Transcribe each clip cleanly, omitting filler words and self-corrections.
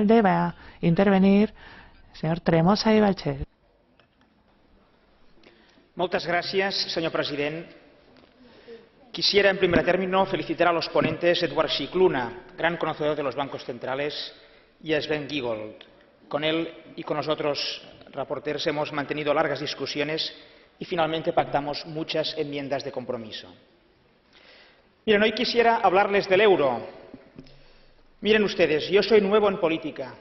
Va a intervenir el señor Tremosa i Balcells. Muchas gracias, señor presidente. Quisiera, en primer término, felicitar a los ponentes Edward Scicluna, gran conocedor de los bancos centrales, y a Sven Giegold. Con él y con los otros reporteros hemos mantenido largas discusiones y finalmente pactamos muchas enmiendas de compromiso. Miren, hoy quisiera hablarles del euro. Miren ustedes, yo soy nuevo en política.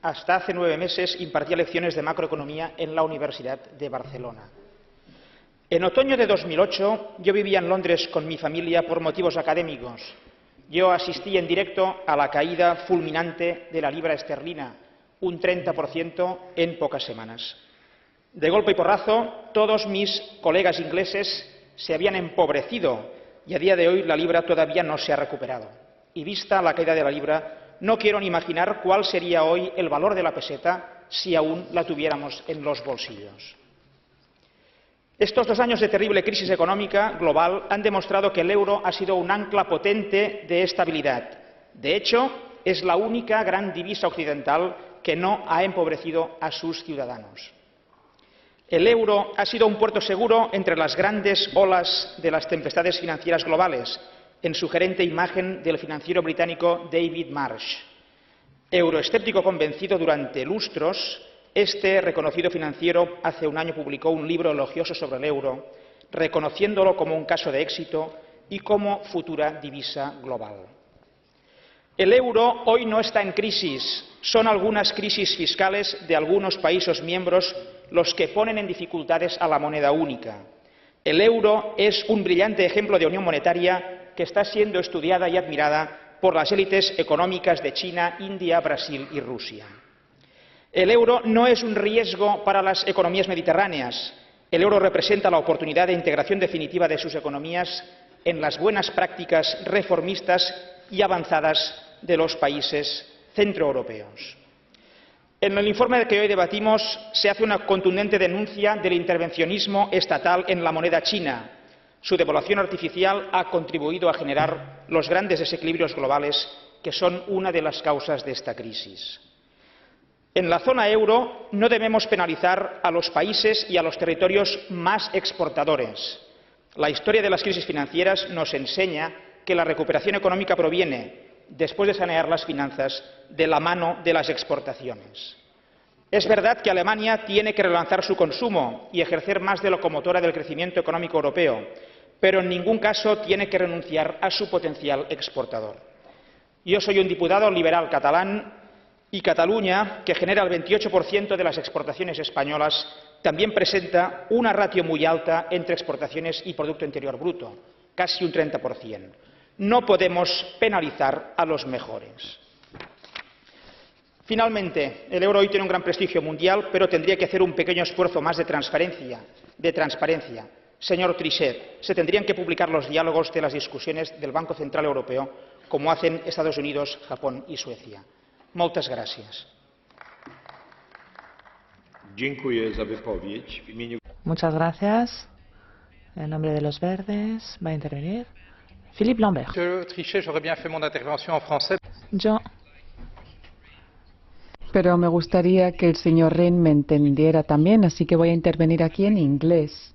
Hasta hace 9 meses impartía lecciones de macroeconomía en la Universidad de Barcelona. En otoño de 2008 yo vivía en Londres con mi familia por motivos académicos. Yo asistí en directo a la caída fulminante de la libra esterlina, un 30% en pocas semanas. De golpe y porrazo, todos mis colegas ingleses se habían empobrecido y a día de hoy la libra todavía no se ha recuperado. Y vista la caída de la libra, no quiero ni imaginar cuál sería hoy el valor de la peseta si aún la tuviéramos en los bolsillos. Estos 2 años de terrible crisis económica global han demostrado que el euro ha sido un ancla potente de estabilidad. De hecho, es la única gran divisa occidental que no ha empobrecido a sus ciudadanos. El euro ha sido un puerto seguro entre las grandes olas de las tempestades financieras globales, en sugerente imagen del financiero británico David Marsh. Euroescéptico convencido durante lustros, este reconocido financiero hace un año publicó un libro elogioso sobre el euro, reconociéndolo como un caso de éxito y como futura divisa global. El euro hoy no está en crisis, son algunas crisis fiscales de algunos países miembros los que ponen en dificultades a la moneda única. El euro es un brillante ejemplo de unión monetaria que está siendo estudiada y admirada por las élites económicas de China, India, Brasil y Rusia. El euro no es un riesgo para las economías mediterráneas. El euro representa la oportunidad de integración definitiva de sus economías en las buenas prácticas reformistas y avanzadas de los países centroeuropeos. En el informe que hoy debatimos se hace una contundente denuncia del intervencionismo estatal en la moneda china. Su devaluación artificial ha contribuido a generar los grandes desequilibrios globales que son una de las causas de esta crisis. En la zona euro no debemos penalizar a los países y a los territorios más exportadores. La historia de las crisis financieras nos enseña que la recuperación económica proviene, después de sanear las finanzas, de la mano de las exportaciones. Es verdad que Alemania tiene que relanzar su consumo y ejercer más de locomotora del crecimiento económico europeo, pero en ningún caso tiene que renunciar a su potencial exportador. Yo soy un diputado liberal catalán y Cataluña, que genera el 28% de las exportaciones españolas, también presenta una ratio muy alta entre exportaciones y Producto Interior Bruto, casi un 30%. No podemos penalizar a los mejores. Finalmente, el euro hoy tiene un gran prestigio mundial, pero tendría que hacer un pequeño esfuerzo más de transparencia. Señor Trichet, se tendrían que publicar los diálogos de las discusiones del Banco Central Europeo, como hacen Estados Unidos, Japón y Suecia. Muchas gracias. Muchas gracias. En nombre de los Verdes va a intervenir Philippe Lambert. Monsieur Trichet, j'aurais bien fait mon intervention en français. Pero me gustaría que el señor Rehn me entendiera también, así que voy a intervenir aquí en inglés.